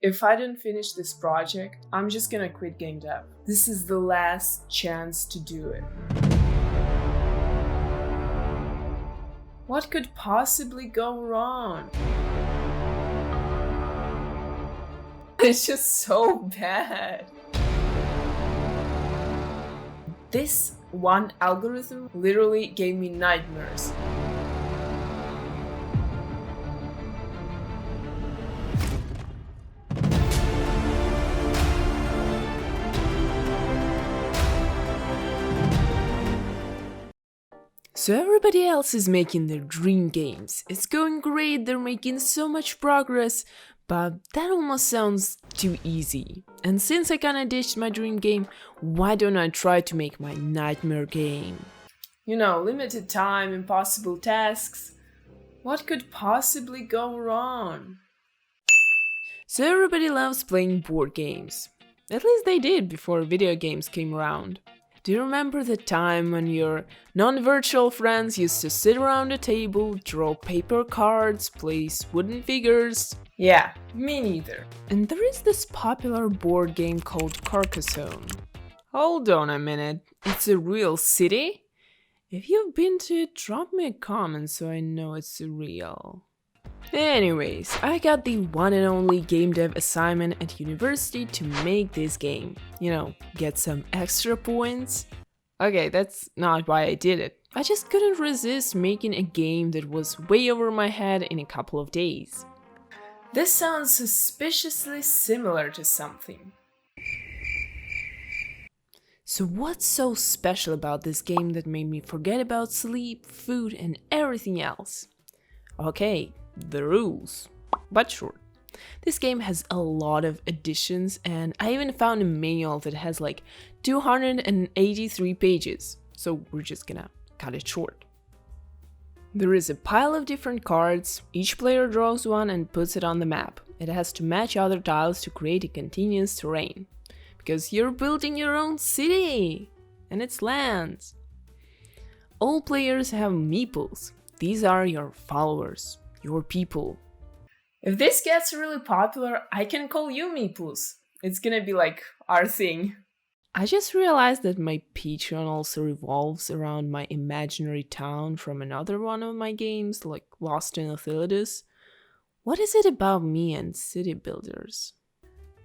If I don't finish this project, I'm just gonna quit Gamedev. This is the last chance to do it. What could possibly go wrong? It's just so bad. This one algorithm literally gave me nightmares. So everybody else is making their dream games. It's going great, they're making so much progress, but that almost sounds too easy. And since I kinda ditched my dream game, why don't I try to make my nightmare game? You know, limited time, impossible tasks. What could possibly go wrong? So everybody loves playing board games. At least they did before video games came around. Do you remember the time when your non-virtual friends used to sit around a table, draw paper cards, place wooden figures? Yeah, me neither. And there is this popular board game called Carcassonne. Hold on a minute, it's a real city? If you've been to it, drop me a comment so I know it's real. Anyways, I got the one and only Gamedev assignment at university to make this game. You know, get some extra points. Okay, that's not why I did it. I just couldn't resist making a game that was way over my head in a couple of days. This sounds suspiciously similar to something. So what's so special about this game that made me forget about sleep, food, and everything else? Okay, the rules. But sure, this game has a lot of additions, and I even found a manual that has like 283 pages, so we're just gonna cut it short. There is a pile of different cards, each player draws one and puts it on the map. It has to match other tiles to create a continuous terrain, because you're building your own city, and it's lands. All players have meeples. These are your followers, your people. If this gets really popular, I can call you meeples. It's gonna be like our thing. I just realized that my Patreon also revolves around my imaginary town from another one of my games, like Lost in Athilidus. What is it about me and city builders?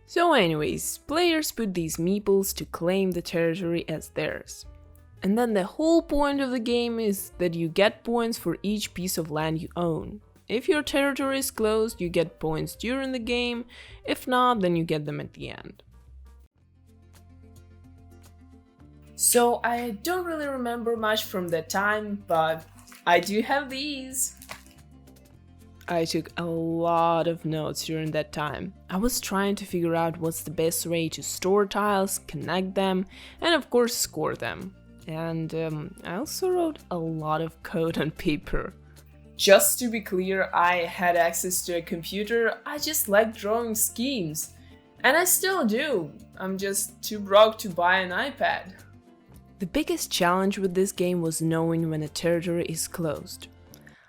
So anyways, players put these meeples to claim the territory as theirs. And then the whole point of the game is that you get points for each piece of land you own. If your territory is closed, you get points during the game. If not, then you get them at the end. So I don't really remember much from that time, but I do have these. I took a lot of notes during that time. I was trying to figure out what's the best way to store tiles, connect them, and of course score them. And I also wrote a lot of code on paper. Just to be clear, I had access to a computer, I just like drawing schemes. And I still do, I'm just too broke to buy an iPad. The biggest challenge with this game was knowing when a territory is closed.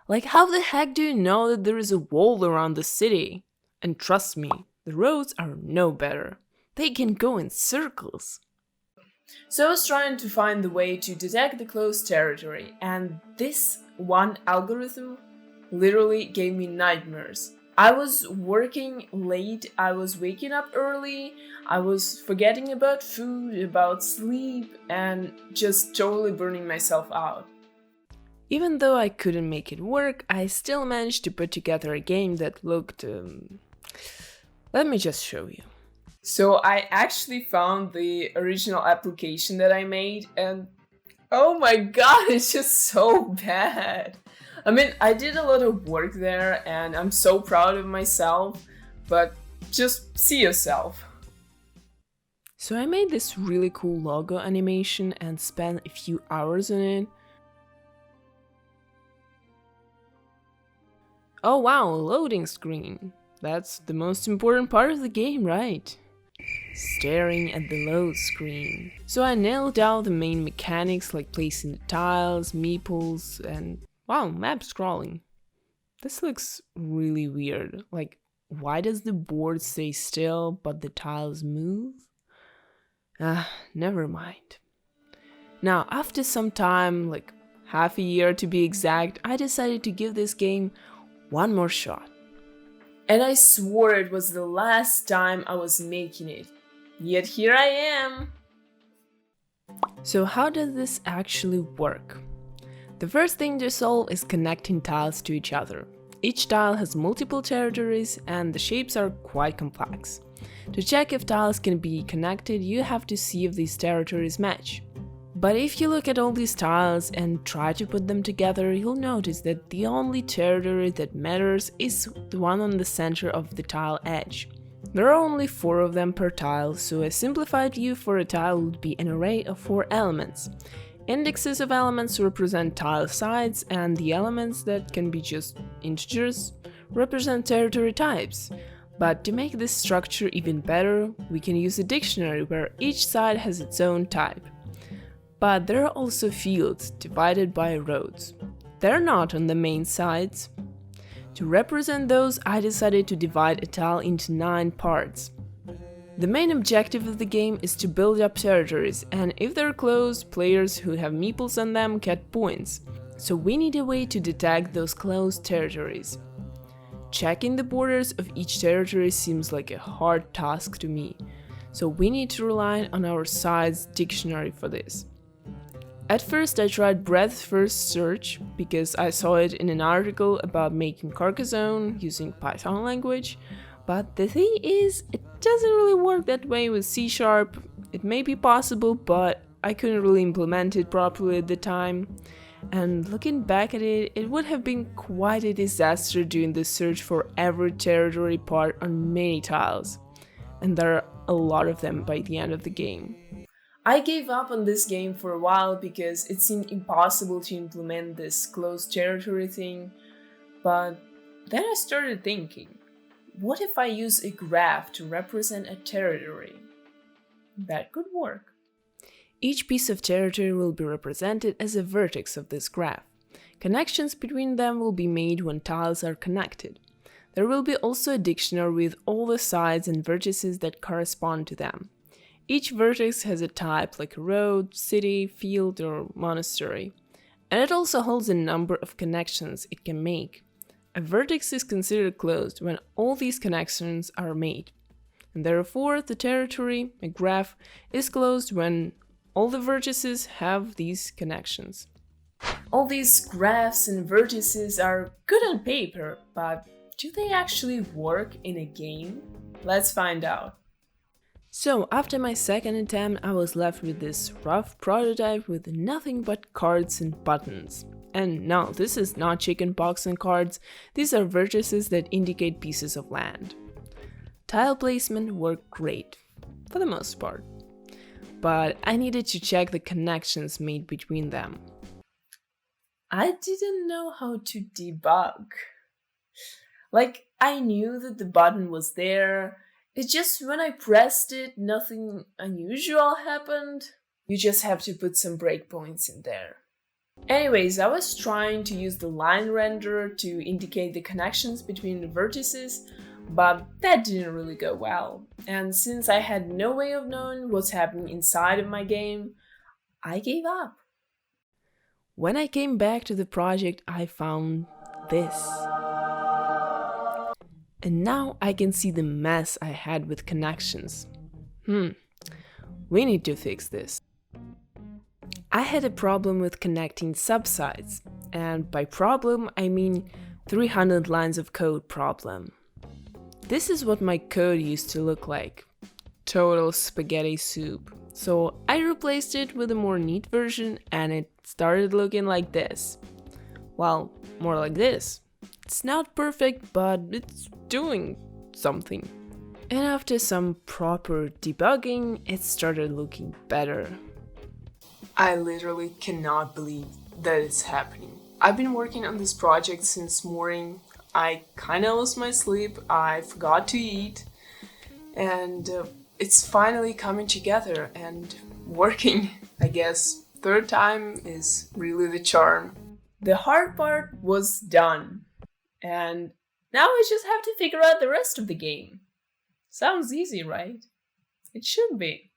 Like, how the heck do you know that there is a wall around the city? And trust me, the roads are no better. They can go in circles. So I was trying to find the way to detect the closed territory, and this one algorithm literally gave me nightmares. I was working late, I was waking up early, I was forgetting about food, about sleep, and just totally burning myself out. Even though I couldn't make it work, I still managed to put together a game that looked... Let me just show you. So I actually found the original application that I made, and oh my god, it's just so bad. I mean, I did a lot of work there and I'm so proud of myself, but just see yourself. So I made this really cool logo animation and spent a few hours on it. Oh wow, loading screen. That's the most important part of the game, right? Staring at the load screen. So I nailed down the main mechanics like placing the tiles, meeples, and wow, map scrolling. This looks really weird. Like, why does the board stay still but the tiles move? Never mind. Now, after some time, like half a year to be exact, I decided to give this game one more shot. And I swore it was the last time I was making it. Yet here I am! So how does this actually work? The first thing to solve is connecting tiles to each other. Each tile has multiple territories and the shapes are quite complex. To check if tiles can be connected, you have to see if these territories match. But if you look at all these tiles and try to put them together, you'll notice that the only territory that matters is the one on the center of the tile edge. There are only 4 of them per tile, so a simplified view for a tile would be an array of 4 elements. Indexes of elements represent tile sides, and the elements that can be just integers represent territory types. But to make this structure even better, we can use a dictionary where each side has its own type. But there are also fields divided by rows. They're not on the main sides. To represent those, I decided to divide a tile into 9 parts. The main objective of the game is to build up territories, and if they're closed, players who have meeples on them get points. So we need a way to detect those closed territories. Checking the borders of each territory seems like a hard task to me, so we need to rely on our sides dictionary for this. At first I tried breadth first search because I saw it in an article about making Carcassonne using Python language, but the thing is, it doesn't really work that way with C#. It may be possible, but I couldn't really implement it properly at the time. And looking back at it, it would have been quite a disaster doing the search for every territory part on many tiles. And there are a lot of them by the end of the game. I gave up on this game for a while because it seemed impossible to implement this closed territory thing, but then I started thinking, what if I use a graph to represent a territory? That could work. Each piece of territory will be represented as a vertex of this graph. Connections between them will be made when tiles are connected. There will be also a dictionary with all the sides and vertices that correspond to them. Each vertex has a type like a road, city, field, or monastery, and it also holds a number of connections it can make. A vertex is considered closed when all these connections are made, and therefore the territory, a graph, is closed when all the vertices have these connections. All these graphs and vertices are good on paper, but do they actually work in a game? Let's find out. So, after my second attempt, I was left with this rough prototype with nothing but cards and buttons. And no, this is not chickenpox and cards, these are vertices that indicate pieces of land. Tile placement worked great, for the most part. But I needed to check the connections made between them. I didn't know how to debug. Like, I knew that the button was there. It's just when I pressed it, nothing unusual happened. You just have to put some breakpoints in there. Anyways, I was trying to use the line renderer to indicate the connections between the vertices, but that didn't really go well. And since I had no way of knowing what's happening inside of my game, I gave up. When I came back to the project, I found this. And now I can see the mess I had with connections. We need to fix this. I had a problem with connecting subsides, and by problem I mean 300 lines of code problem. This is what my code used to look like. Total spaghetti soup. So I replaced it with a more neat version and it started looking like this. Well, more like this. It's not perfect, but it's doing something. And after some proper debugging, it started looking better. I literally cannot believe that it's happening. I've been working on this project since morning. I kinda lost my sleep, I forgot to eat, and it's finally coming together and working, I guess. Third time is really the charm. The hard part was done. And Now I just have to figure out the rest of the game. Sounds easy, right? It should be.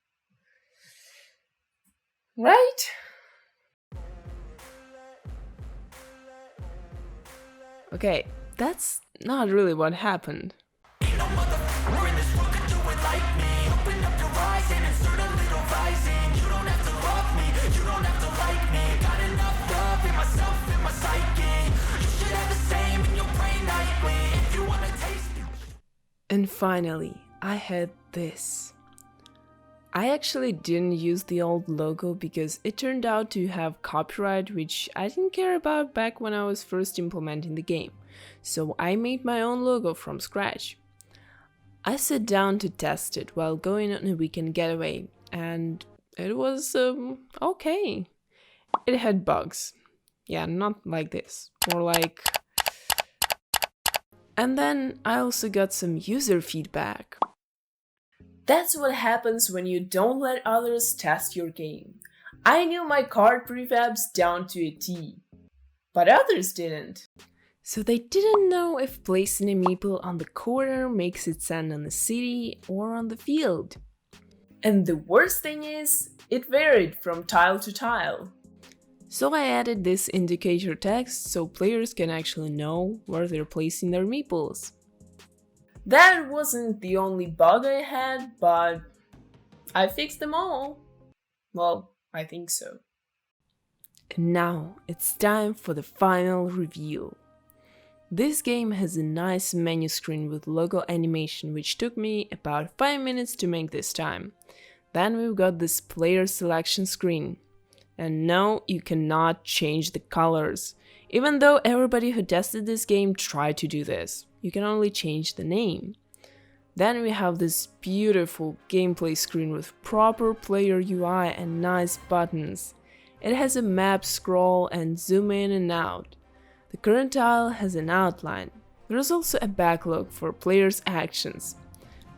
Right? Okay, that's not really what happened. And finally, I had this. I actually didn't use the old logo because it turned out to have copyright, which I didn't care about back when I was first implementing the game, so I made my own logo from scratch. I sat down to test it while going on a weekend getaway, and it was okay. It had bugs. Yeah, not like this, more like... And then I also got some user feedback. That's what happens when you don't let others test your game. I knew my card prefabs down to a T, but others didn't. So they didn't know if placing a meeple on the corner makes it stand on the city or on the field. And the worst thing is, it varied from tile to tile. So I added this indicator text so players can actually know where they're placing their meeples. That wasn't the only bug I had, but I fixed them all. Well, I think so. And now it's time for the final reveal. This game has a nice menu screen with logo animation, which took me about 5 minutes to make this time. Then we've got this player selection screen. And no, you cannot change the colors, even though everybody who tested this game tried to do this. You can only change the name. Then we have this beautiful gameplay screen with proper player UI and nice buttons. It has a map scroll and zoom in and out. The current tile has an outline. There is also a backlog for players' actions.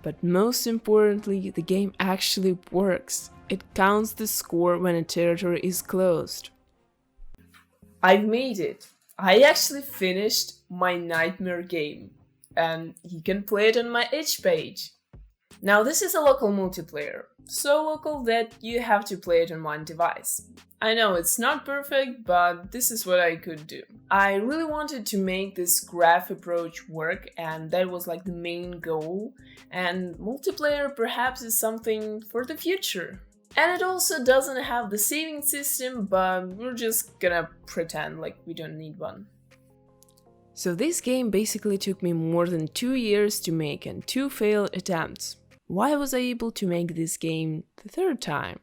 But most importantly, the game actually works. It counts the score when a territory is closed. I've made it. I actually finished my nightmare game, and you can play it on my itch page. Now this is a local multiplayer, so local that you have to play it on one device. I know it's not perfect, but this is what I could do. I really wanted to make this graph approach work, and that was like the main goal, and multiplayer perhaps is something for the future. And it also doesn't have the saving system, but we're just gonna pretend like we don't need one. So this game basically took me more than 2 years to make and 2 failed attempts. Why was I able to make this game the 3rd time?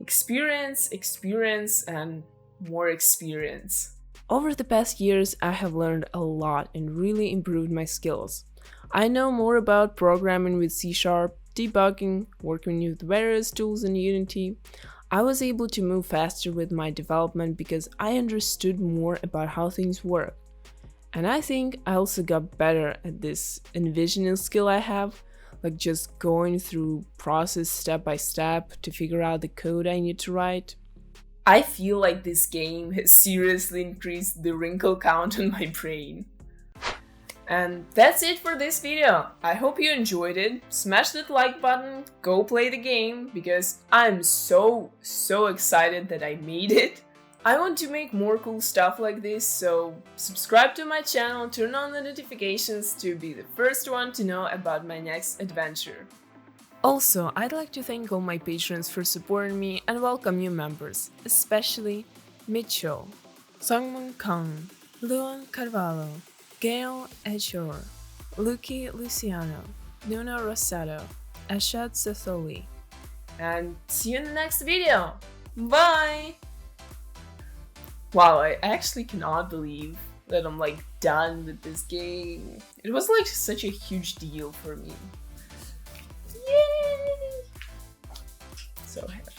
Experience, and more experience. Over the past years, I have learned a lot and really improved my skills. I know more about programming with C#, debugging, working with various tools in Unity. I was able to move faster with my development because I understood more about how things work. And I think I also got better at this envisioning skill I have, like just going through process step by step to figure out the code I need to write. I feel like this game has seriously increased the wrinkle count on my brain. And that's it for this video. I hope you enjoyed it. Smash that like button, go play the game, because I'm so excited that I made it. I want to make more cool stuff like this, so subscribe to my channel, turn on the notifications to be the first one to know about my next adventure. Also, I'd like to thank all my patrons for supporting me and welcome new members, especially Mitchell, Songmun Kong, Luan Carvalho, Gail Echor, Luki Luciano, Nuno Rosado, Ashad Satholi. And see you in the next video! Bye! Wow, I actually cannot believe that I'm like done with this game. It was like such a huge deal for me. Yay! So happy.